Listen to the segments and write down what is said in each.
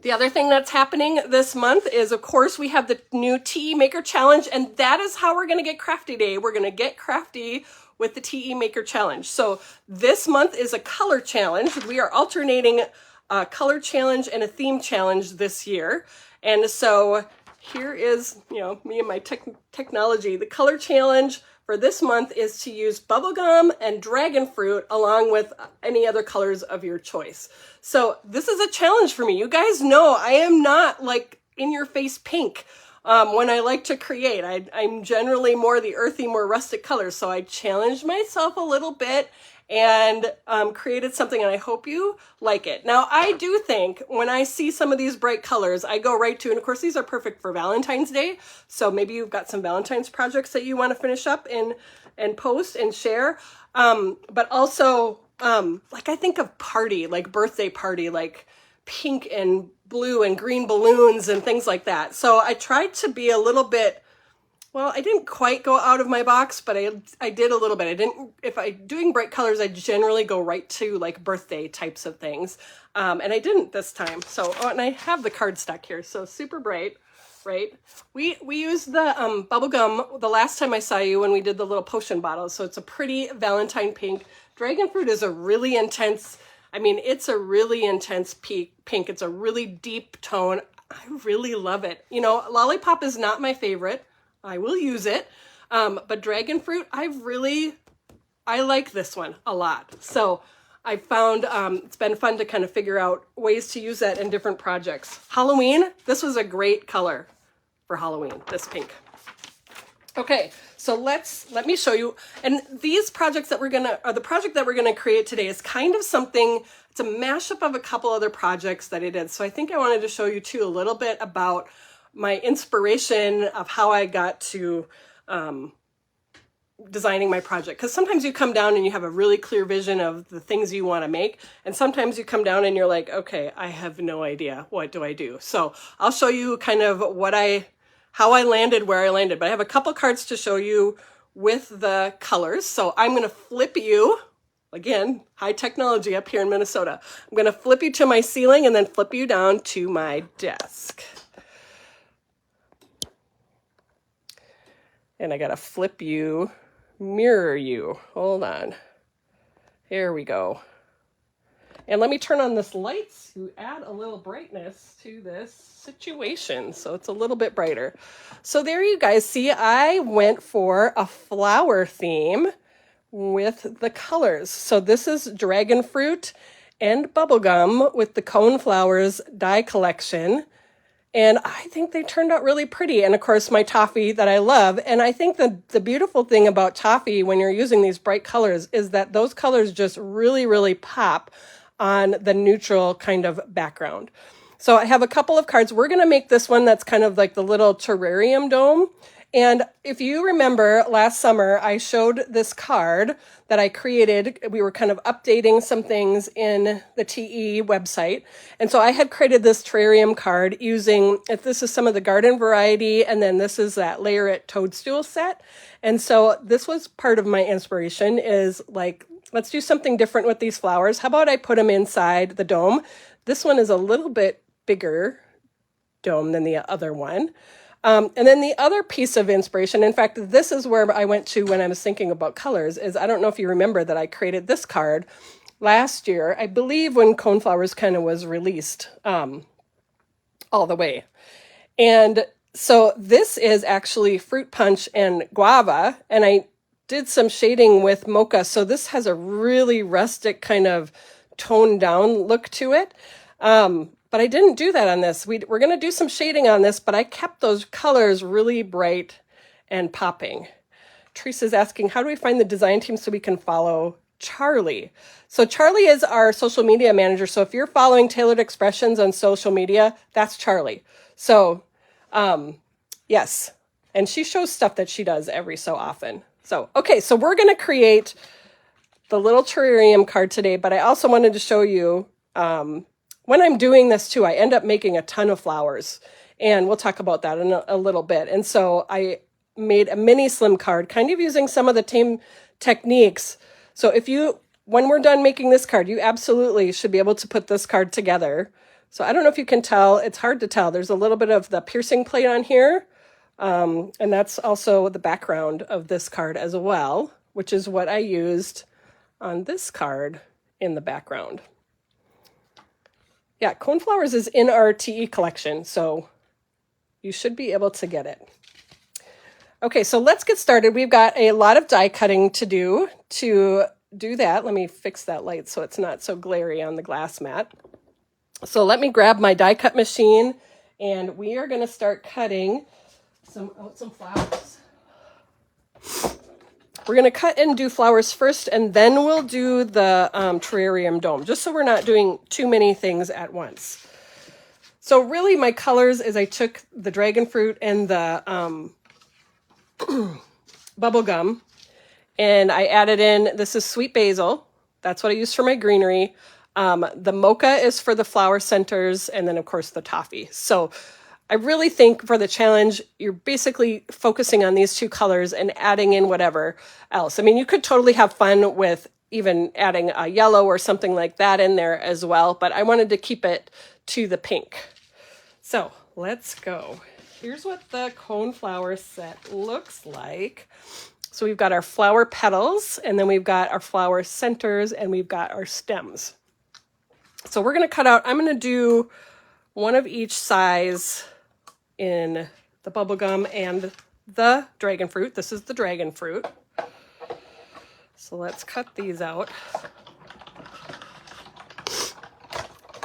The other thing that's happening this month is, of course, we have the new TE Maker Challenge, and that is how we're going to get crafty today. We're going to get crafty with the TE Maker Challenge. So this month is a color challenge. We are alternating a color challenge and a theme challenge this year. And so here is, me and my technology. The color challenge for this month is to use bubblegum and dragon fruit along with any other colors of your choice. So this is a challenge for me. You guys know I am not like in your face pink when I like to create. I'm generally more the earthy, more rustic colors. So I challenged myself a little bit and created something, and I hope you like it. Now, I do think when I see some of these bright colors, I go right to, and of course, these are perfect for Valentine's Day. So maybe you've got some Valentine's projects that you want to finish up and post and share. But also, like I think of party, like birthday party, like pink and blue and green balloons and things like that. So I tried to be a little bit, well, I didn't quite go out of my box, but I did a little bit. If I'm doing bright colors, I generally go right to like birthday types of things. And I didn't this time. So, and I have the cardstock here. So super bright, right? We used the bubble gum the last time I saw you when we did the little potion bottles. So it's a pretty Valentine pink. Dragon fruit is a really intense, it's a really intense pink. It's a really deep tone. I really love it. Lollipop is not my favorite. I will use it. But dragon fruit, I like this one a lot. So I found it's been fun to kind of figure out ways to use that in different projects. Halloween, this was a great color for Halloween, this pink. Okay, so let me show you. And these projects that the project that we're gonna create today is kind of something, it's a mashup of a couple other projects that I did. So I think I wanted to show you too a little bit about my inspiration of how I got to designing my project. Because sometimes you come down and you have a really clear vision of the things you want to make. And sometimes you come down and you're like, okay, I have no idea. What do I do? So I'll show you kind of how I landed where I landed. But I have a couple cards to show you with the colors. So I'm going to flip you, again, high technology up here in Minnesota. I'm going to flip you to my ceiling and then flip you down to my desk. And I got to mirror you. Hold on. Here we go. And let me turn on this lights to add a little brightness to this situation. So it's a little bit brighter. So there you guys see, I went for a flower theme with the colors. So this is dragon fruit and bubblegum with the Coneflowers die collection. And I think they turned out really pretty. And of course, my toffee that I love. And I think the beautiful thing about toffee when you're using these bright colors is that those colors just really, really pop on the neutral kind of background. So I have a couple of cards. We're going to make this one that's kind of like the little terrarium dome. And if you remember last summer, I showed this card that I created. We were kind of updating some things in the TE website. And so I had created this terrarium card using, if this is some of the garden variety, and then this is that layer it toadstool set. And so this was part of my inspiration is like, let's do something different with these flowers. How about I put them inside the dome? This one is a little bit bigger dome than the other one. And then the other piece of inspiration, in fact, this is where I went to when I was thinking about colors, is I don't know if you remember that I created this card last year, I believe when Coneflowers kind of was released all the way. And so this is actually fruit punch and guava, and I did some shading with mocha. So this has a really rustic kind of toned down look to it. But I didn't do that on this. We're going to do some shading on this, but I kept those colors really bright and popping. Teresa's asking, how do we find the design team so we can follow Charlie? So Charlie is our social media manager. So if you're following Tailored Expressions on social media, that's Charlie. So yes, and she shows stuff that she does every so often. So, okay, so we're going to create the little terrarium card today, but I also wanted to show you when I'm doing this too, I end up making a ton of flowers, and we'll talk about that in a little bit. And so I made a mini slim card, kind of using some of the same techniques. So when we're done making this card, you absolutely should be able to put this card together So I don't know if you can tell, it's hard to tell. There's a little bit of the piercing plate on here. And that's also the background of this card as well, which is what I used on this card in the background. Yeah, Coneflowers is in our TE collection, so you should be able to get it. Okay, so let's get started. We've got a lot of die cutting to do. To do that, let me fix that light so it's not so glary on the glass mat. So let me grab my die cut machine, and we are going to start cutting some flowers. We're going to cut and do flowers first, and then we'll do the terrarium dome, just so we're not doing too many things at once. So really my colors is I took the dragon fruit and the bubble gum, and I added in, this is sweet basil. That's what I use for my greenery. The mocha is for the flower centers, and then of course the toffee. So I really think for the challenge, you're basically focusing on these two colors and adding in whatever else. I mean, you could totally have fun with even adding a yellow or something like that in there as well, but I wanted to keep it to the pink. So let's go. Here's what the Coneflower set looks like. So we've got our flower petals, and then we've got our flower centers, and we've got our stems. So we're going to cut out, I'm going to do one of each size in the bubblegum and the dragon fruit. This is the dragon fruit. So let's cut these out.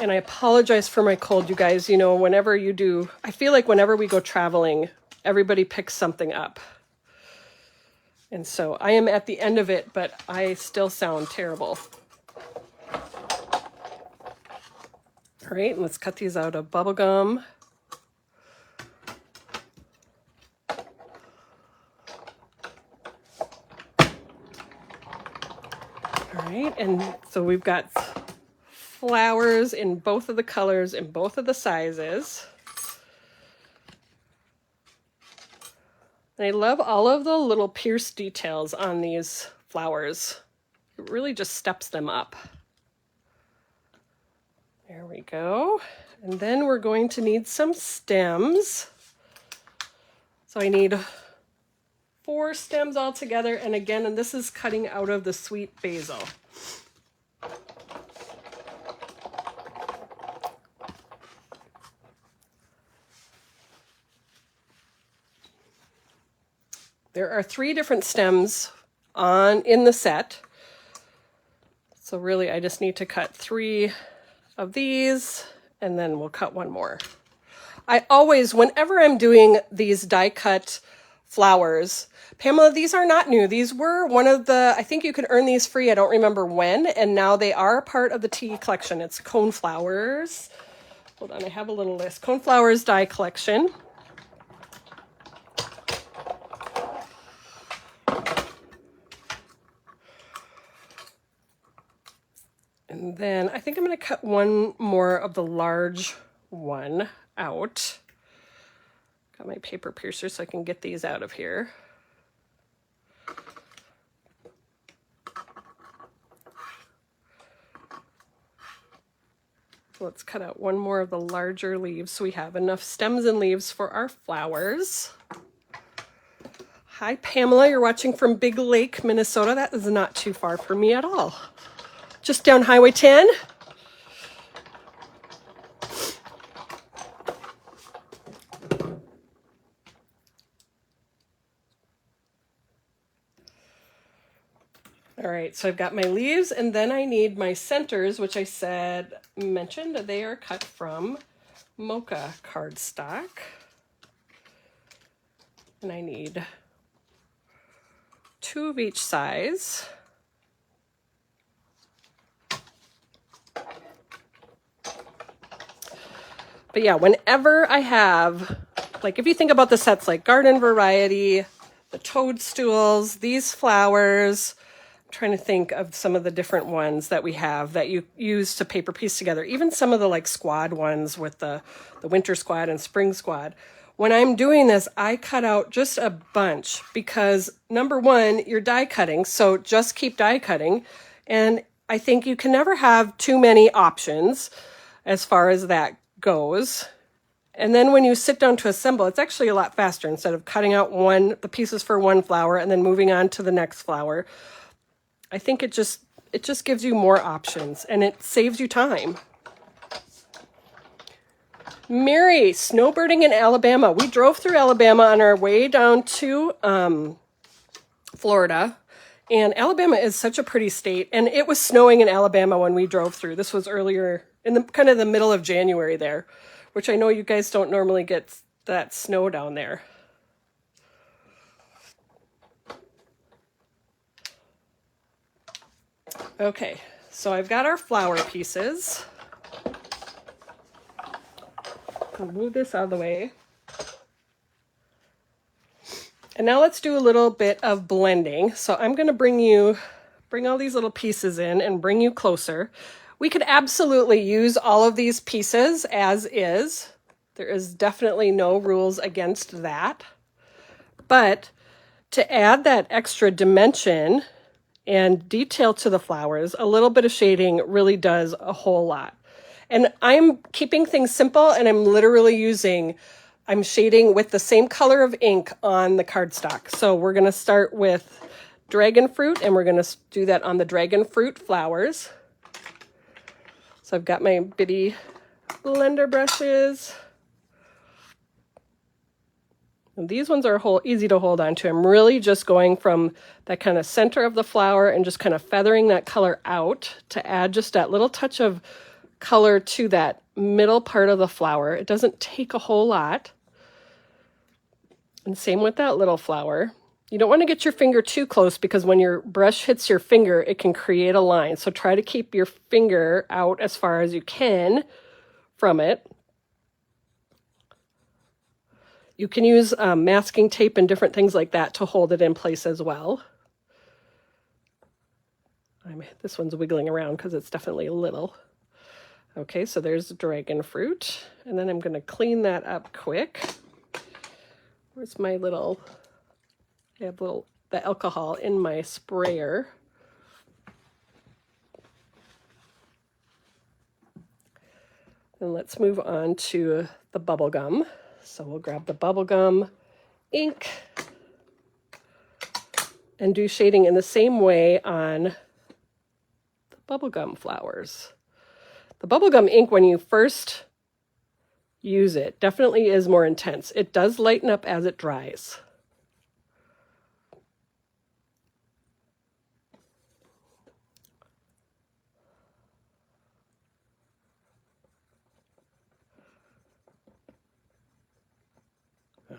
And I apologize for my cold, you guys. You know, whenever you do, I feel like whenever we go traveling, everybody picks something up. And so I am at the end of it, but I still sound terrible. All right, let's cut these out of bubblegum. All right, and so we've got flowers in both of the colors, in both of the sizes. And I love all of the little pierce details on these flowers. It really just steps them up. There we go. And then we're going to need some stems. So I need 4 stems all together. And again, and this is cutting out of the sweet basil. There are 3 different stems in the set. So really I just need to cut 3 of these, and then we'll cut 1 more. I always, whenever I'm doing these die cut flowers, Pamela, these are not new. These were one of the, I think you could earn these free. I don't remember when, and now they are part of the tea collection. It's Coneflowers. Hold on, I have a little list. Coneflowers die collection. And then I think I'm going to cut 1 more of the large one out. Got my paper piercer so I can get these out of here. So let's cut out 1 more of the larger leaves so we have enough stems and leaves for our flowers. Hi, Pamela. You're watching from Big Lake, Minnesota. That is not too far for me at all. Just down Highway 10. All right, so I've got my leaves, and then I need my centers, which I mentioned that they are cut from mocha cardstock. And I need 2 of each size. But yeah, whenever I have, like if you think about the sets like Garden Variety, the toadstools, these flowers, I'm trying to think of some of the different ones that we have that you use to paper piece together. Even some of the like squad ones with the winter squad and spring squad. When I'm doing this, I cut out just a bunch because number 1, you're die cutting. So just keep die cutting. And I think you can never have too many options. as far as that goes. And then when you sit down to assemble, it's actually a lot faster instead of cutting out the pieces for one flower and then moving on to the next flower. I think it just gives you more options and it saves you time. Mary, snowbirding in Alabama. We drove through Alabama on our way down to Florida. And Alabama is such a pretty state. And it was snowing in Alabama when we drove through. This was earlier in the kind of the middle of January there, which I know you guys don't normally get that snow down there. Okay, so I've got our flower pieces. I'll move this out of the way. And now let's do a little bit of blending. So I'm going to bring all these little pieces in and bring you closer. We could absolutely use all of these pieces as is. There is definitely no rules against that. But to add that extra dimension and detail to the flowers, a little bit of shading really does a whole lot. And I'm keeping things simple, and I'm shading with the same color of ink on the cardstock. So we're going to start with dragon fruit, and we're going to do that on the dragon fruit flowers. So I've got my bitty blender brushes. And these ones are easy to hold on to. I'm really just going from that kind of center of the flower and just kind of feathering that color out to add just that little touch of color to that middle part of the flower. It doesn't take a whole lot. And same with that little flower. You don't want to get your finger too close because when your brush hits your finger, it can create a line. So try to keep your finger out as far as you can from it. You can use masking tape and different things like that to hold it in place as well. This one's wiggling around because it's definitely little. Okay, so there's dragon fruit. And then I'm going to clean that up quick. Where's my little, I have the alcohol in my sprayer. And let's move on to the bubble gum. So we'll grab the bubblegum ink and do shading in the same way on the bubblegum flowers. The bubblegum ink, when you first use it, definitely is more intense. It does lighten up as it dries.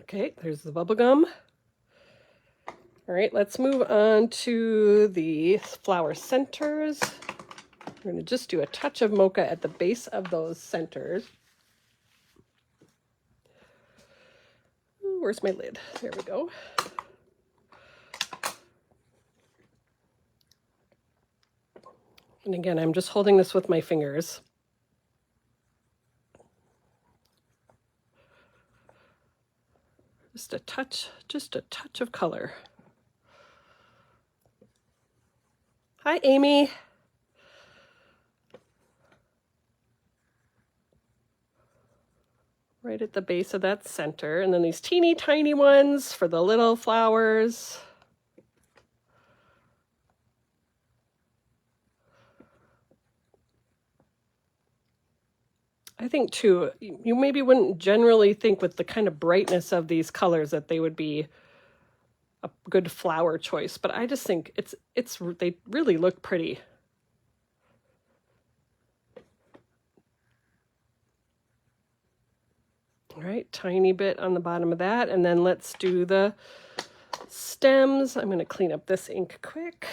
Okay, there's the bubble gum. All right, let's move on to the flower centers. We're going to just do a touch of mocha at the base of those centers. Ooh, where's my lid? There we go. And again, I'm just holding this with my fingers. Just a touch of color. Hi, Amy. Right at the base of that center. And then these teeny tiny ones for the little flowers. I think too, you maybe wouldn't generally think with the kind of brightness of these colors that they would be a good flower choice, but I just think they really look pretty. All right, tiny bit on the bottom of that, and then let's do the stems. I'm going to clean up this ink quick.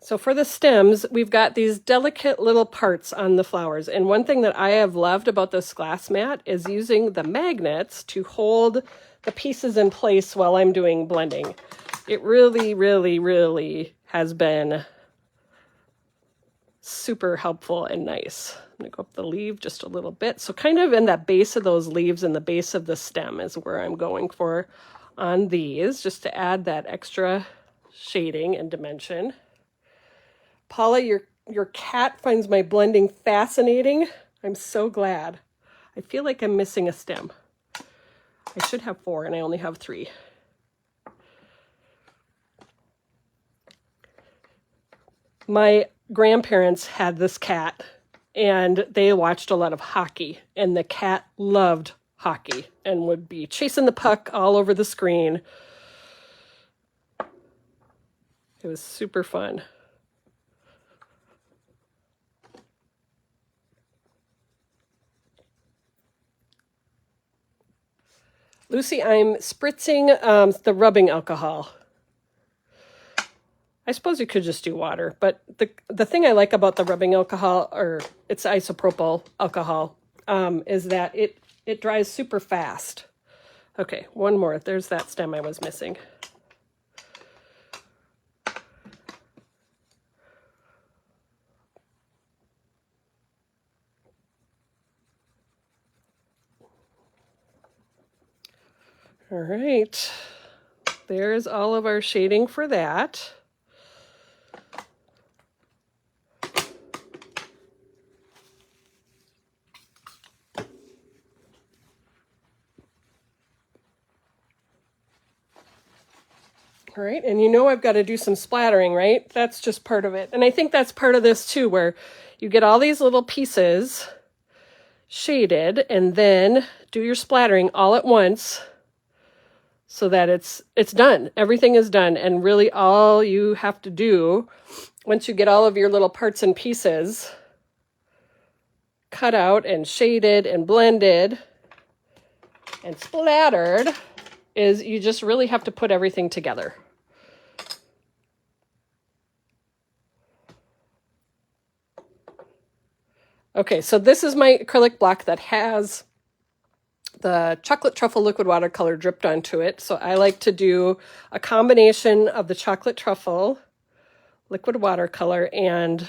So for the stems, we've got these delicate little parts on the flowers. And one thing that I have loved about this glass mat is using the magnets to hold the pieces in place while I'm doing blending. It really, really, really has been super helpful and nice. I'm going to go up the leaf just a little bit. So kind of in that base of those leaves and the base of the stem is where I'm going for on these, just to add that extra shading and dimension. Paula, your cat finds my blending fascinating. I'm so glad. I feel like I'm missing a stem. I should have 4 and I only have 3. My grandparents had this cat and they watched a lot of hockey, and the cat loved hockey and would be chasing the puck all over the screen. It was super fun. Lucy, I'm spritzing the rubbing alcohol. I suppose you could just do water, but the thing I like about the rubbing alcohol, or it's isopropyl alcohol, is that it dries super fast. Okay, one more. There's that stem I was missing. All right, there's all of our shading for that. All right, and you know I've got to do some splattering, right? That's just part of it. And I think that's part of this too, where you get all these little pieces shaded and then do your splattering all at once so that it's done. Everything is done. And really all you have to do, once you get all of your little parts and pieces cut out and shaded and blended and splattered, is you just really have to put everything together. Okay, so this is my acrylic block that has the chocolate truffle liquid watercolor dripped onto it. So I like to do a combination of the chocolate truffle liquid watercolor and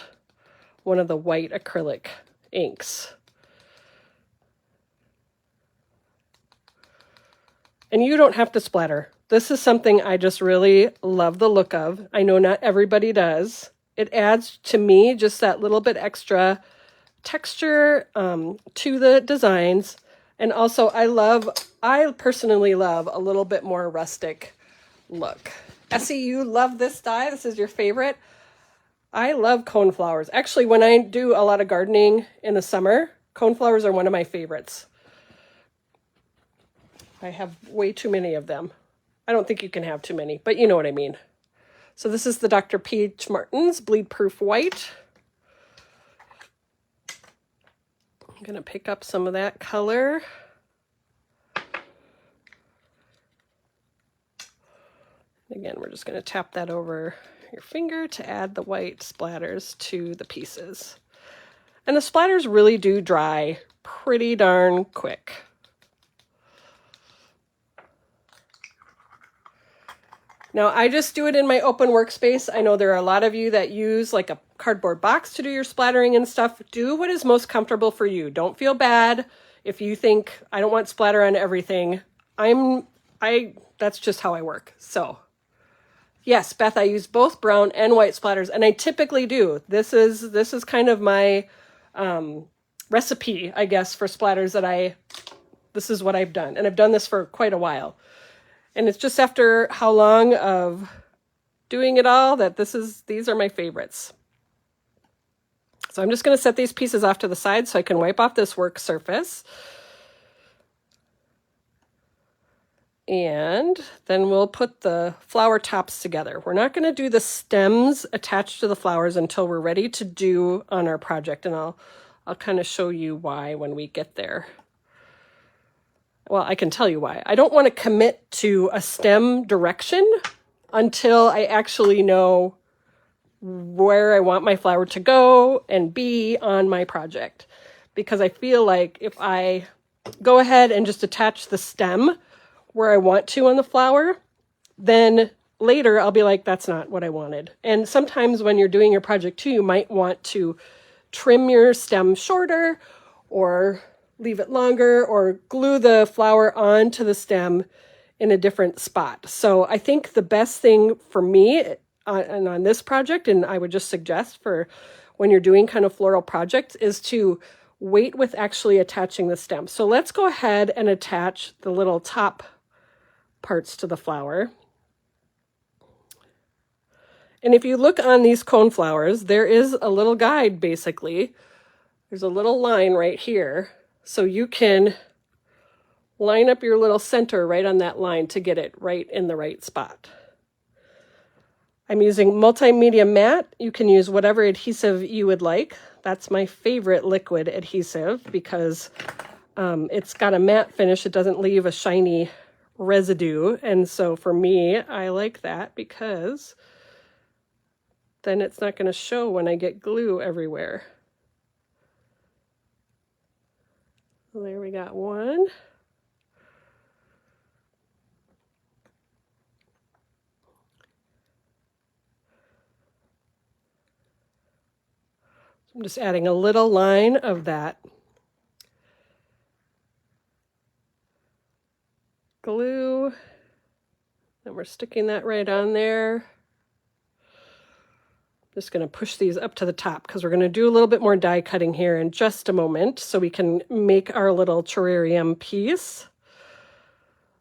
one of the white acrylic inks. And you don't have to splatter. This is something I just really love the look of. I know not everybody does. It adds, to me, just that little bit extra texture to the designs. And also I personally love a little bit more rustic look. Essie, you love this dye. This is your favorite. I love coneflowers. Actually, when I do a lot of gardening in the summer, coneflowers are one of my favorites. I have way too many of them. I don't think you can have too many, but you know what I mean. So this is the Dr. Peach Martin's Bleed Proof White. I'm going to pick up some of that color. Again, we're just going to tap that over your finger to add the white splatters to the pieces. And the splatters really do dry pretty darn quick. Now, I just do it in my open workspace. I know there are a lot of you that use like a cardboard box to do your splattering and stuff. Do what is most comfortable for you. Don't feel bad if you think, I don't want splatter on everything. That's just how I work. So, yes, Beth, I use both brown and white splatters, and I typically do. This is kind of my recipe, I guess, for splatters this is what I've done. And I've done this for quite a while. And it's just after how long of doing it all that these are my favorites. So I'm just going to set these pieces off to the side so I can wipe off this work surface. And then we'll put the flower tops together. We're not going to do the stems attached to the flowers until we're ready to do on our project. And I'll kind of show you why when we get there. Well, I can tell you why. I don't want to commit to a stem direction until I actually know where I want my flower to go and be on my project. Because I feel like if I go ahead and just attach the stem where I want to on the flower, then later I'll be like, that's not what I wanted. And sometimes when you're doing your project too, you might want to trim your stem shorter or leave it longer or glue the flower onto the stem in a different spot. So I think the best thing for me and on this project, and I would just suggest for when you're doing kind of floral projects, is to wait with actually attaching the stem. So let's go ahead and attach the little top parts to the flower. And if you look on these coneflowers, there is a little guide basically. There's a little line right here. So you can line up your little center right on that line to get it right in the right spot. I'm using multimedia matte. You can use whatever adhesive you would like. That's my favorite liquid adhesive because it's got a matte finish. It doesn't leave a shiny residue. And so for me, I like that because then it's not going to show when I get glue everywhere. There we got one. I'm just adding a little line of that glue, and we're sticking that right on there. Just going to push these up to the top because we're going to do a little bit more die cutting here in just a moment so we can make our little terrarium piece.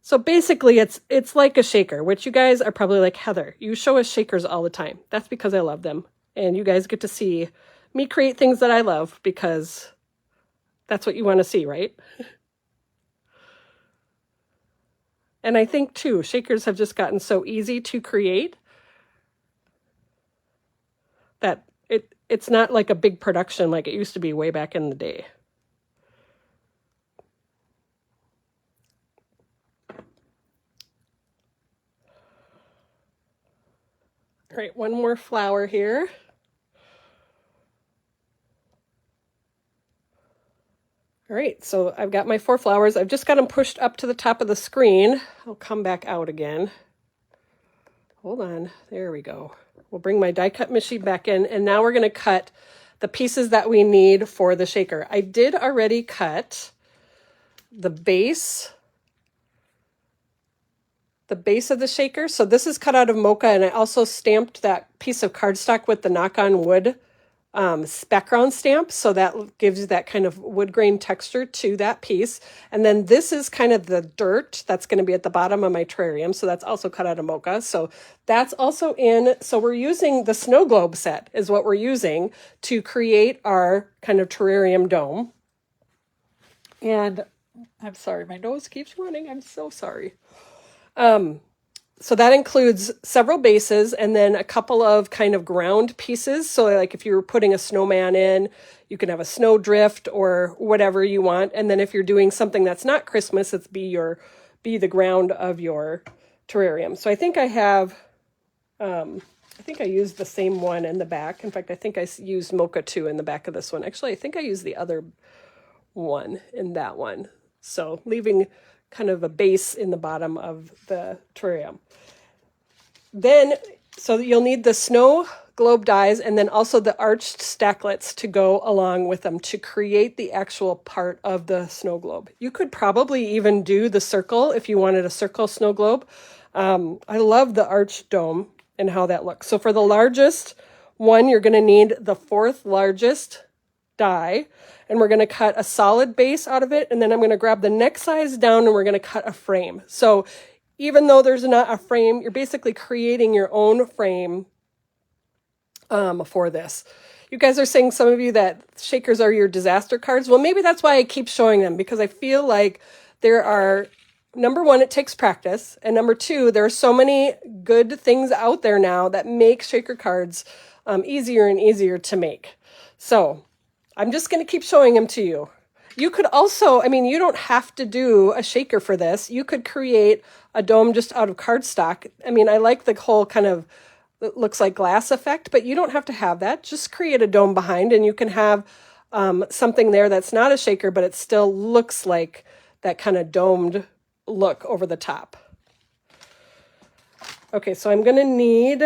So basically it's like a shaker, which you guys are probably like, Heather, you show us shakers all the time. That's because I love them. And you guys get to see me create things that I love because that's what you want to see, right? And I think too, shakers have just gotten so easy to create that it's not like a big production like it used to be way back in the day. All right, one more flower here. All right, so I've got my 4 flowers. I've just got them pushed up to the top of the screen. I'll come back out again. Hold on, there we go. We'll bring my die cut machine back in, and now we're going to cut the pieces that we need for the shaker. I did already cut the base of the shaker. So this is cut out of mocha, and I also stamped that piece of cardstock with the knock-on wood background stamp, so that gives you that kind of wood grain texture to that piece. And then this is kind of the dirt that's going to be at the bottom of my terrarium, so that's also cut out of mocha. So that's also in. So we're using the snow globe set is what we're using to create our kind of terrarium dome. And I'm sorry, my nose keeps running. I'm so sorry. So that includes several bases and then a couple of kind of ground pieces. So like if you were putting a snowman in, you can have a snowdrift or whatever you want. And then if you're doing something that's not Christmas, it's be the ground of your terrarium. So I think I have, I think I used the same one in the back. In fact, I think I used mocha 2 in the back of this one. Actually, I think I used the other one in that one. So leaving kind of a base in the bottom of the terrarium. Then, so you'll need the snow globe dies and then also the arched stacklets to go along with them to create the actual part of the snow globe. You could probably even do the circle if you wanted a circle snow globe. I love the arched dome and how that looks. So for the largest one, you're going to need the 4th largest die, and we're going to cut a solid base out of it, and then I'm going to grab the next size down and we're going to cut a frame. So even though there's not a frame, you're basically creating your own frame for this. You guys are saying, some of you, that shakers are your disaster cards. Well, maybe that's why I keep showing them, because I feel like there are, number one, it takes practice, and number 2, there are so many good things out there now that make shaker cards easier and easier to make. So I'm just going to keep showing them to you. You could also, I mean, you don't have to do a shaker for this. You could create a dome just out of cardstock. I mean, I like the whole kind of, it looks like glass effect, but you don't have to have that. Just create a dome behind, and you can have something there that's not a shaker, but it still looks like that kind of domed look over the top. Okay, so I'm going to need,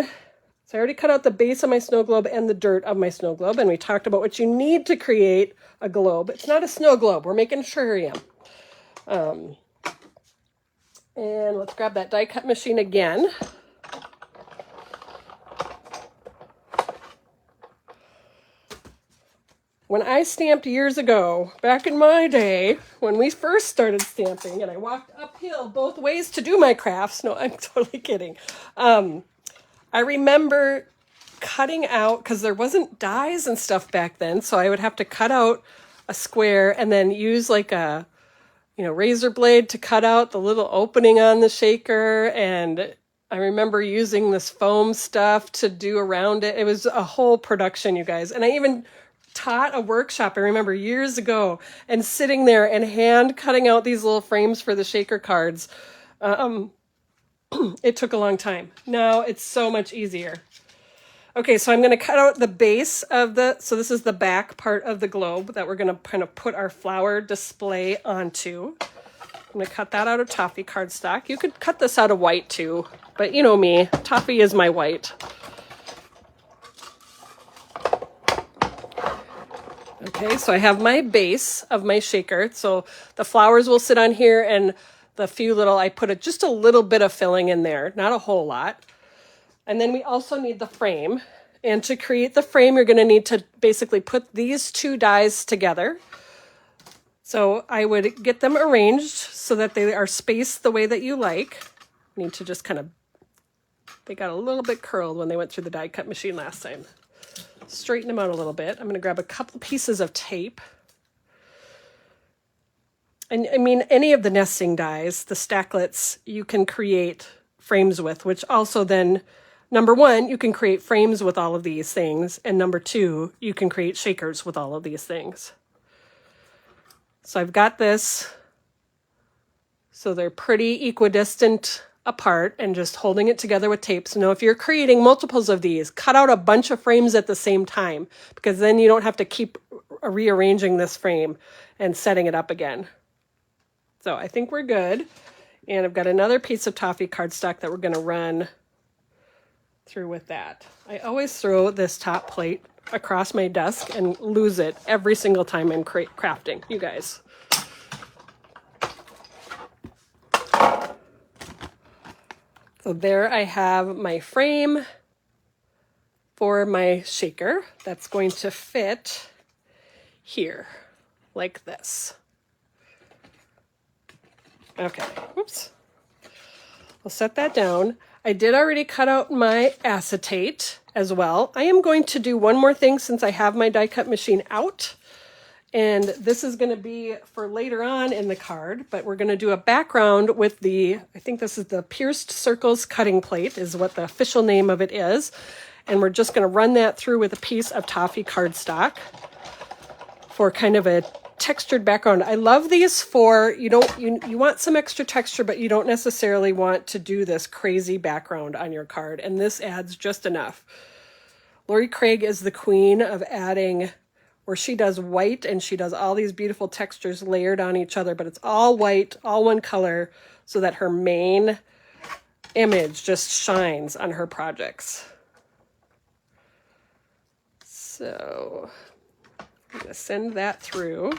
so I already cut out the base of my snow globe and the dirt of my snow globe, and we talked about what you need to create a globe. It's not a snow globe. We're making a terrarium. And let's grab that die cut machine again. When I stamped years ago, back in my day, when we first started stamping, and I walked uphill both ways to do my crafts. No, I'm totally kidding. I remember cutting out, because there wasn't dies and stuff back then, so I would have to cut out a square and then use like a, razor blade to cut out the little opening on the shaker. And I remember using this foam stuff to do around it. It was a whole production, you guys. And I even taught a workshop, I remember years ago, and sitting there and hand cutting out these little frames for the shaker cards. It took a long time. Now it's so much easier. Okay, so I'm going to cut out the base of so this is the back part of the globe that we're going to kind of put our flower display onto. I'm going to cut that out of toffee cardstock. You could cut this out of white too, but you know me, toffee is my white. Okay, so I have my base of my shaker. So the flowers will sit on here, and the few little, I put just a little bit of filling in there, not a whole lot. And then we also need the frame. And to create the frame, you're going to need to basically put these two dies together. So I would get them arranged so that they are spaced the way that you like. You need to just kind of, they got a little bit curled when they went through the die cut machine last time. Straighten them out a little bit. I'm going to grab a couple pieces of tape. And I mean, any of the nesting dies, the stacklets, you can create frames with, which also then, number one, you can create frames with all of these things. And number two, you can create shakers with all of these things. So I've got this. So they're pretty equidistant apart and just holding it together with tape. So now if you're creating multiples of these, cut out a bunch of frames at the same time, because then you don't have to keep rearranging this frame and setting it up again. So I think we're good. And I've got another piece of toffee cardstock that we're going to run through with that. I always throw this top plate across my desk and lose it every single time I'm crafting, you guys. So there I have my frame for my shaker that's going to fit here like this. Okay, oops. I'll set that down. I did already cut out my acetate as well. I am going to do one more thing since I have my die cut machine out. And this is going to be for later on in the card, but we're going to do a background with I think this is the Pierced Circles cutting plate is what the official name of it is. And we're just going to run that through with a piece of toffee cardstock for kind of a textured background. I love these for, you want some extra texture, but you don't necessarily want to do this crazy background on your card. And this adds just enough. Lori Craig is the queen of adding, where she does white and she does all these beautiful textures layered on each other, but it's all white, all one color, so that her main image just shines on her projects. So I'm going to send that through.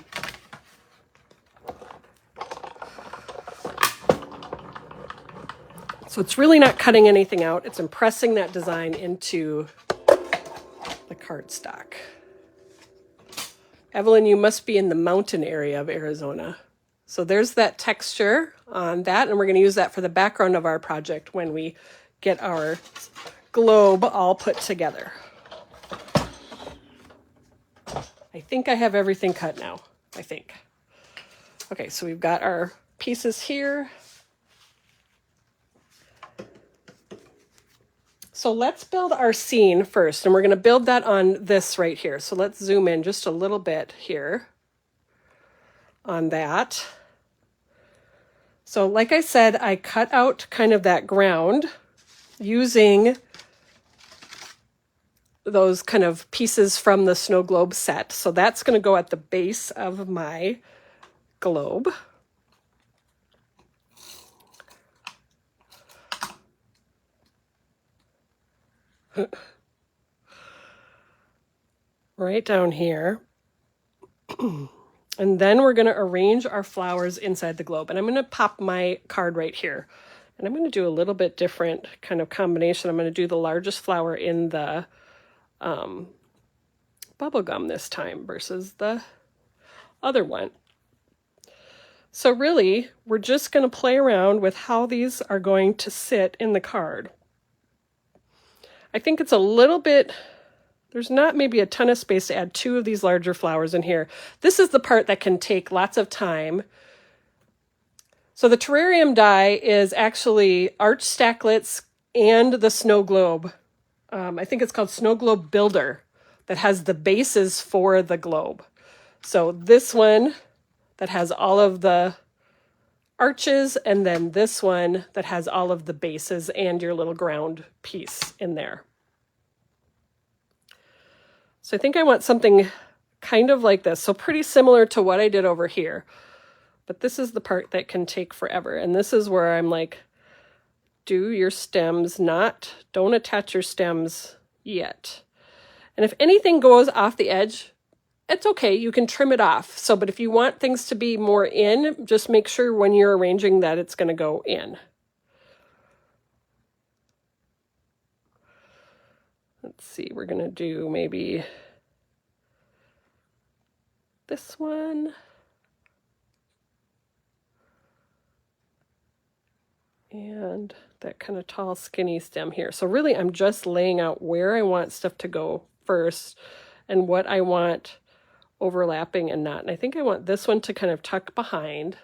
So it's really not cutting anything out. It's impressing that design into the cardstock. Evelyn, you must be in the mountain area of Arizona. So there's that texture on that, and we're going to use that for the background of our project when we get our globe all put together. I think I have everything cut now, I think. Okay, so we've got our pieces here. So let's build our scene first, and we're going to build that on this right here. So let's zoom in just a little bit here on that. So like I said, I cut out kind of that ground using those kind of pieces from the snow globe set. So that's going to go at the base of my globe. Right down here. And then we're going to arrange our flowers inside the globe. And I'm going to pop my card right here. And I'm going to do a little bit different kind of combination. I'm going to do the largest flower in the bubble gum this time versus the other one. So really, we're just going to play around with how these are going to sit in the card. I think it's a little bit, there's not maybe a ton of space to add 2 of these larger flowers in here. This is the part that can take lots of time. So the terrarium die is actually arch stacklets and the snow globe. I think it's called Snow Globe Builder, that has the bases for the globe. So this one that has all of the arches, and then this one that has all of the bases and your little ground piece in there. So I think I want something kind of like this. So pretty similar to what I did over here. But this is the part that can take forever. And this is where I'm like, do your stems don't attach your stems yet. And if anything goes off the edge, it's okay, you can trim it off. So, but if you want things to be more in, just make sure when you're arranging that it's going to go in. Let's see, we're going to do maybe this one. And that kind of tall, skinny stem here. So really, I'm just laying out where I want stuff to go first and what I want overlapping and not. And I think I want this one to kind of tuck behind.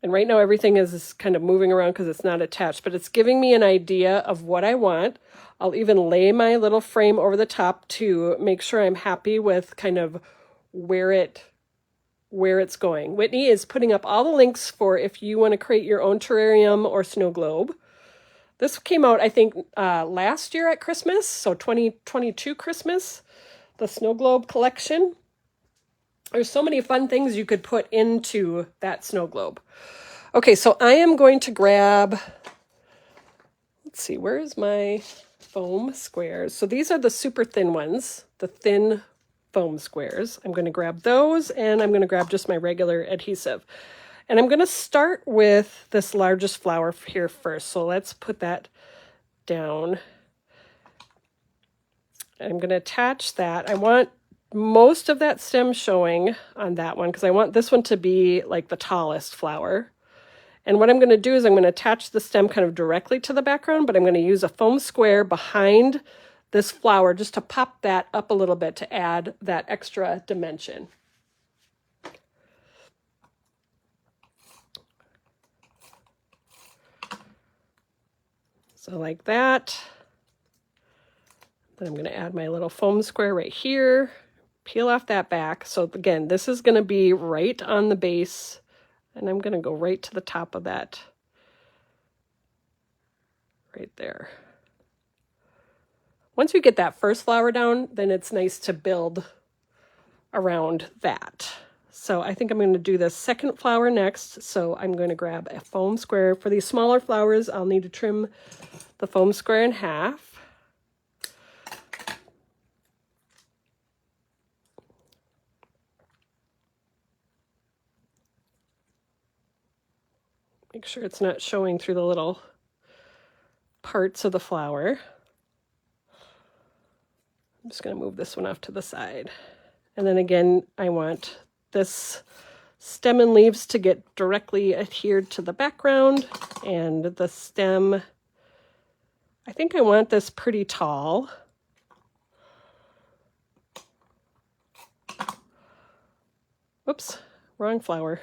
And right now everything is kind of moving around because it's not attached, but it's giving me an idea of what I want. I'll even lay my little frame over the top to make sure I'm happy with kind of where it's going. Whitney is putting up all the links for if you want to create your own terrarium or snow globe. This came out, I think, last year at Christmas, so 2022 Christmas, the Snow Globe collection. There's so many fun things you could put into that snow globe. Okay, so I am going to grab, let's see, where is my foam squares? So these are the super thin ones, the thin foam squares. I'm going to grab those, and I'm going to grab just my regular adhesive. And I'm going to start with this largest flower here first. So let's put that down. I'm going to attach that. I want most of that stem showing on that one because I want this one to be like the tallest flower. And what I'm going to do is I'm going to attach the stem kind of directly to the background, but I'm going to use a foam square behind this flower just to pop that up a little bit to add that extra dimension. So like that. Then I'm going to add my little foam square right here, peel off that back. So again, this is going to be right on the base, and I'm going to go right to the top of that, right there. Once you get that first flower down, then it's nice to build around that. So I think I'm going to do the second flower next. So I'm going to grab a foam square. For these smaller flowers, I'll need to trim the foam square in half. Make sure it's not showing through the little parts of the flower. I'm just going to move this one off to the side. And then again, I want this stem and leaves to get directly adhered to the background, and the stem, I think I want this pretty tall. Oops, wrong flower.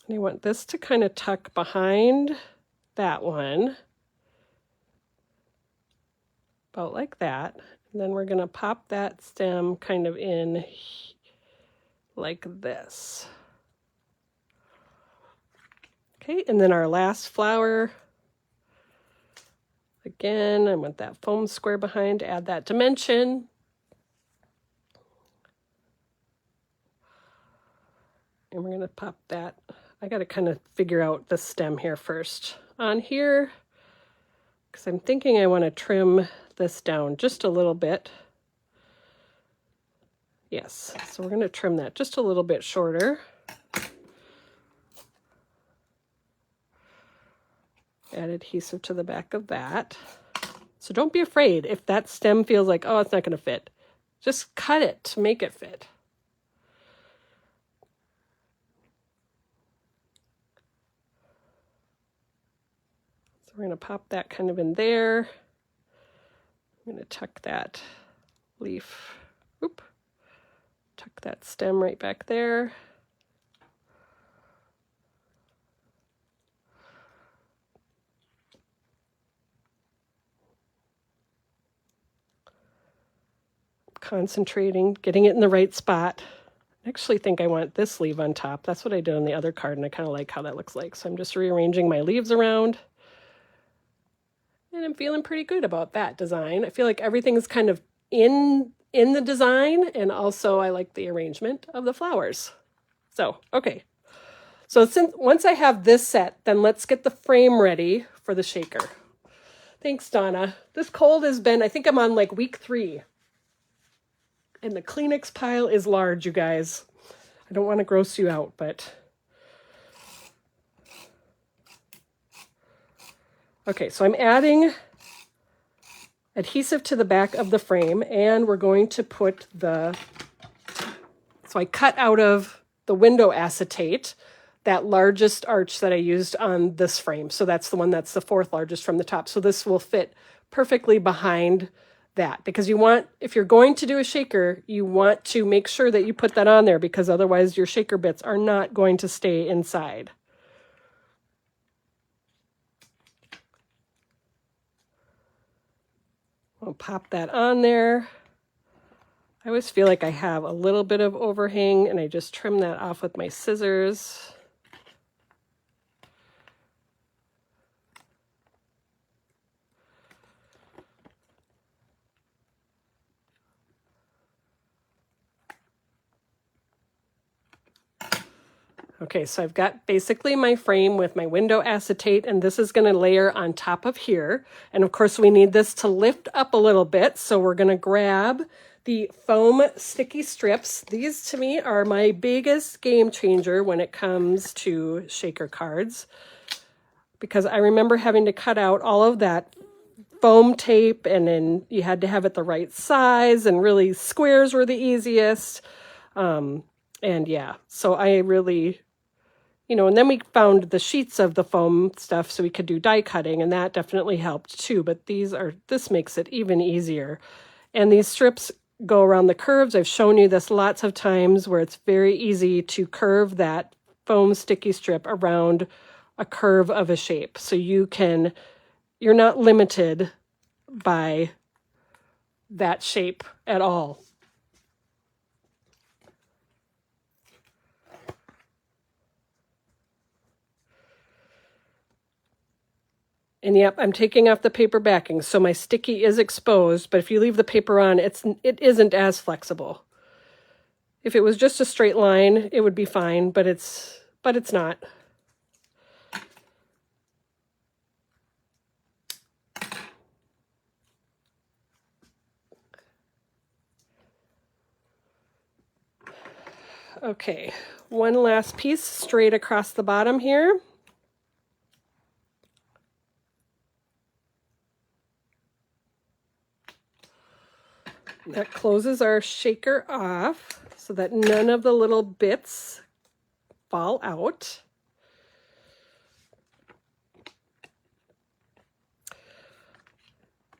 And I want this to kind of tuck behind that one. About like that. And then we're going to pop that stem kind of in like this. Okay, and then our last flower. Again, I want that foam square behind to add that dimension. And we're going to pop that. I got to kind of figure out the stem here first. On here, because I'm thinking I want to trim this down just a little bit. Yes, so we're going to trim that just a little bit shorter. Add adhesive to the back of that. So don't be afraid if that stem feels like, oh, it's not going to fit. Just cut it to make it fit. So we're going to pop that kind of in there. I'm going to tuck that leaf, tuck that stem right back there. Concentrating, getting it in the right spot. I actually think I want this leaf on top. That's what I did on the other card, and I kind of like how that looks like. So I'm just rearranging my leaves around. And I'm feeling pretty good about that design. I feel like everything's kind of in the design, and also I like the arrangement of the flowers. So, okay. So once I have this set, then let's get the frame ready for the shaker. Thanks, Donna. This cold has been, I think I'm on like week 3. And the Kleenex pile is large, you guys. I don't want to gross you out, but... Okay, so I'm adding adhesive to the back of the frame, and we're going to put the... So I cut out of the window acetate that largest arch that I used on this frame. So that's the one that's the 4th largest from the top. So this will fit perfectly behind that, because you want, if you're going to do a shaker, you want to make sure that you put that on there, because otherwise your shaker bits are not going to stay inside. I'll pop that on there. I always feel like I have a little bit of overhang, and I just trim that off with my scissors. Okay, so I've got basically my frame with my window acetate, and this is going to layer on top of here. And of course we need this to lift up a little bit, so we're going to grab the foam sticky strips. These to me are my biggest game changer when it comes to shaker cards, because I remember having to cut out all of that foam tape, and then you had to have it the right size, and really squares were the easiest. And yeah, so I really... and then we found the sheets of the foam stuff so we could do die cutting, and that definitely helped too. But this makes it even easier. And these strips go around the curves. I've shown you this lots of times where it's very easy to curve that foam sticky strip around a curve of a shape. So you're not limited by that shape at all. And yep, I'm taking off the paper backing, so my sticky is exposed, but if you leave the paper on, it isn't as flexible. If it was just a straight line, it would be fine, but it's not. Okay, one last piece straight across the bottom here. That closes our shaker off so that none of the little bits fall out.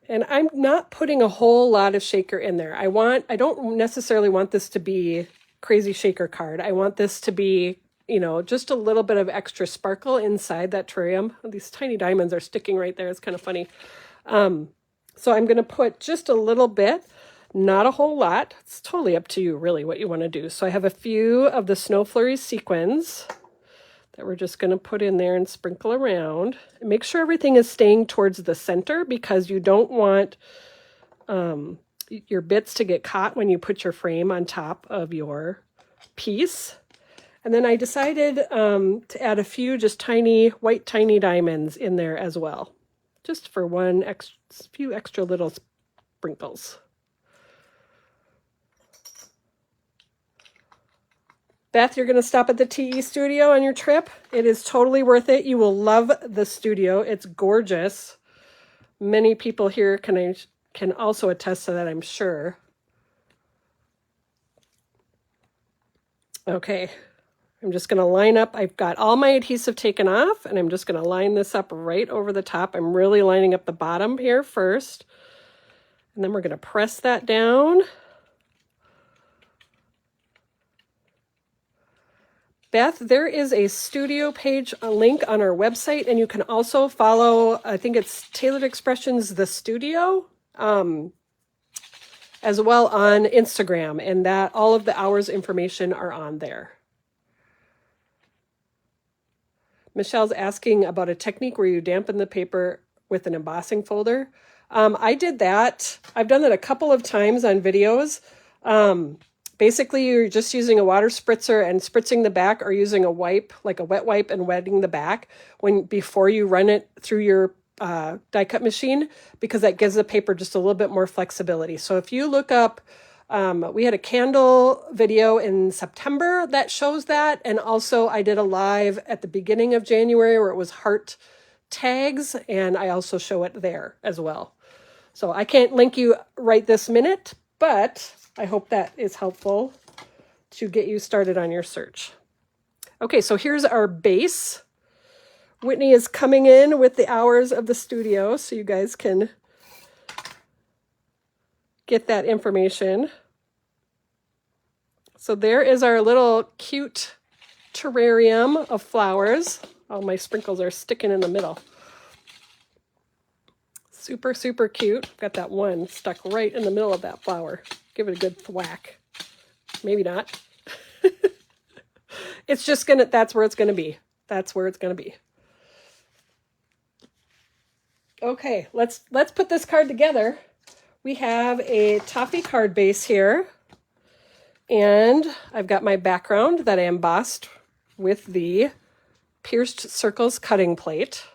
And I'm not putting a whole lot of shaker in there. I don't necessarily want this to be crazy shaker card. I want this to be, just a little bit of extra sparkle inside that terrarium. These tiny diamonds are sticking right there. It's kind of funny. So I'm going to put just a little bit. Not a whole lot. It's totally up to you, really, what you want to do. So I have a few of the Snow Flurry sequins that we're just going to put in there and sprinkle around. And make sure everything is staying towards the center, because you don't want your bits to get caught when you put your frame on top of your piece. And then I decided to add a few just tiny, white tiny diamonds in there as well. just for few extra little sprinkles. Beth, you're going to stop at the TE studio on your trip. It is totally worth it. You will love the studio. It's gorgeous. Many people here can also attest to that, I'm sure. Okay, I'm just going to line up. I've got all my adhesive taken off, and I'm just going to line this up right over the top. I'm really lining up the bottom here first, and then we're going to press that down. Beth, there is a studio page, a link on our website, and you can also follow, I think it's Tailored Expressions, the studio, as well on Instagram, and that all of the hours information are on there. Michelle's asking about a technique where you dampen the paper with an embossing folder. I did that. I've done that a couple of times on videos. Basically, you're just using a water spritzer and spritzing the back, or using a wipe, like a wet wipe, and wetting the back before you run it through your die cut machine, because that gives the paper just a little bit more flexibility. So if you look up, we had a candle video in September that shows that, and also I did a live at the beginning of January where it was heart tags, and I also show it there as well. So I can't link you right this minute, but I hope that is helpful to get you started on your search. Okay, so here's our base. Whitney is coming in with the hours of the studio, so you guys can get that information. So there is our little cute terrarium of flowers. All my sprinkles are sticking in the middle. Super, super cute. Got that one stuck right in the middle of that flower. Give it a good thwack. Maybe not. It's just that's where it's gonna be. That's where it's gonna be. Okay, let's put this card together. We have a toffee card base here, and I've got my background that I embossed with the Pierced Circles cutting plate.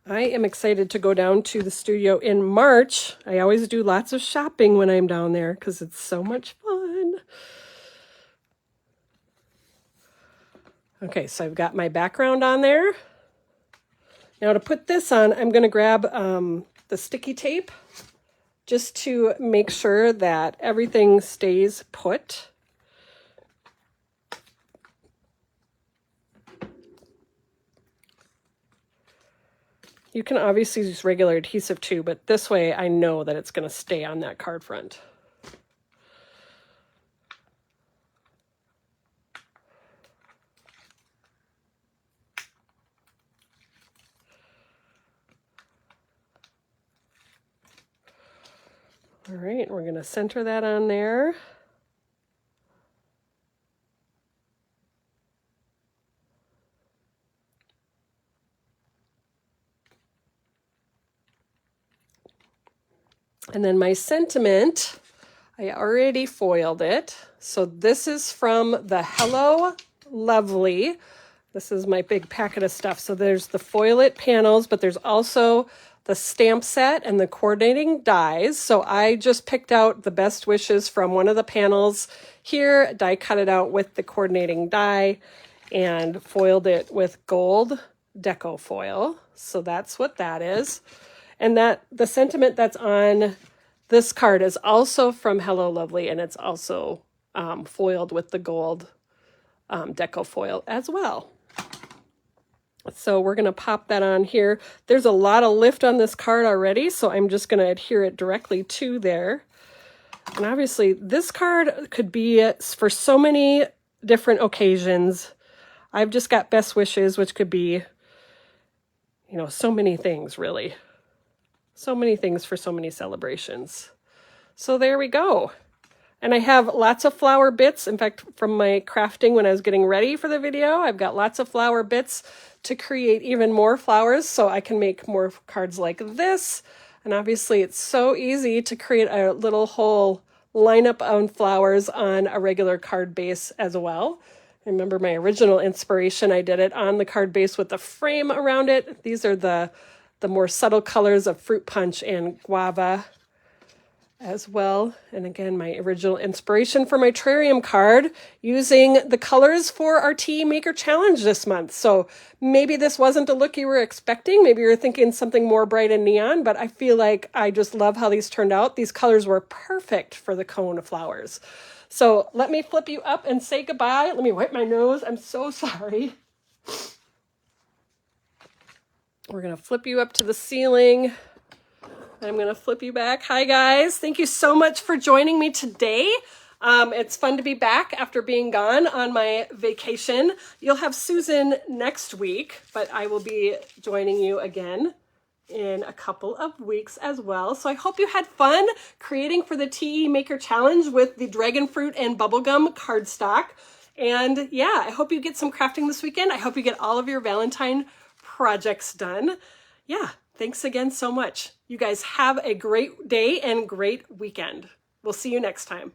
I am excited to go down to the studio in March. I always do lots of shopping when I'm down there because it's so much fun. Okay, so I've got my background on there. Now to put this on, I'm going to grab the sticky tape just to make sure that everything stays put. You can obviously use regular adhesive too, but this way I know that it's going to stay on that card front. All right, we're going to center that on there. And then my sentiment, I already foiled it. So this is from the Hello Lovely. This is my big packet of stuff. So there's the foil it panels, but there's also the stamp set and the coordinating dies. So I just picked out the best wishes from one of the panels here, die cut it out with the coordinating die, and foiled it with gold deco foil. So that's what that is. And that the sentiment that's on this card is also from Hello Lovely, and it's also foiled with the gold deco foil as well. So we're going to pop that on here. There's a lot of lift on this card already, so I'm just going to adhere it directly to there. And obviously this card could be for so many different occasions. I've just got best wishes, which could be, you know, so many things really. So many things for so many celebrations. So there we go. And I have lots of flower bits. In fact, from my crafting when I was getting ready for the video, I've got lots of flower bits to create even more flowers so I can make more cards like this. And obviously it's so easy to create a little whole lineup of flowers on a regular card base as well. Remember my original inspiration, I did it on the card base with the frame around it. These are the more subtle colors of fruit punch and guava as well. And again, my original inspiration for my terrarium card, using the colors for our Tea Maker Challenge this month. So maybe this wasn't a look you were expecting. Maybe you were thinking something more bright and neon, but I feel like I just love how these turned out. These colors were perfect for the Coneflowers. So let me flip you up and say goodbye. Let me wipe my nose. I'm so sorry. We're going to flip you up to the ceiling. I'm going to flip you back. Hi, guys. Thank you so much for joining me today. It's fun to be back after being gone on my vacation. You'll have Susan next week, but I will be joining you again in a couple of weeks as well. So I hope you had fun creating for the Tea Maker Challenge with the dragon fruit and bubblegum cardstock. And yeah, I hope you get some crafting this weekend. I hope you get all of your Valentine projects done. Yeah. Thanks again so much. You guys have a great day and great weekend. We'll see you next time.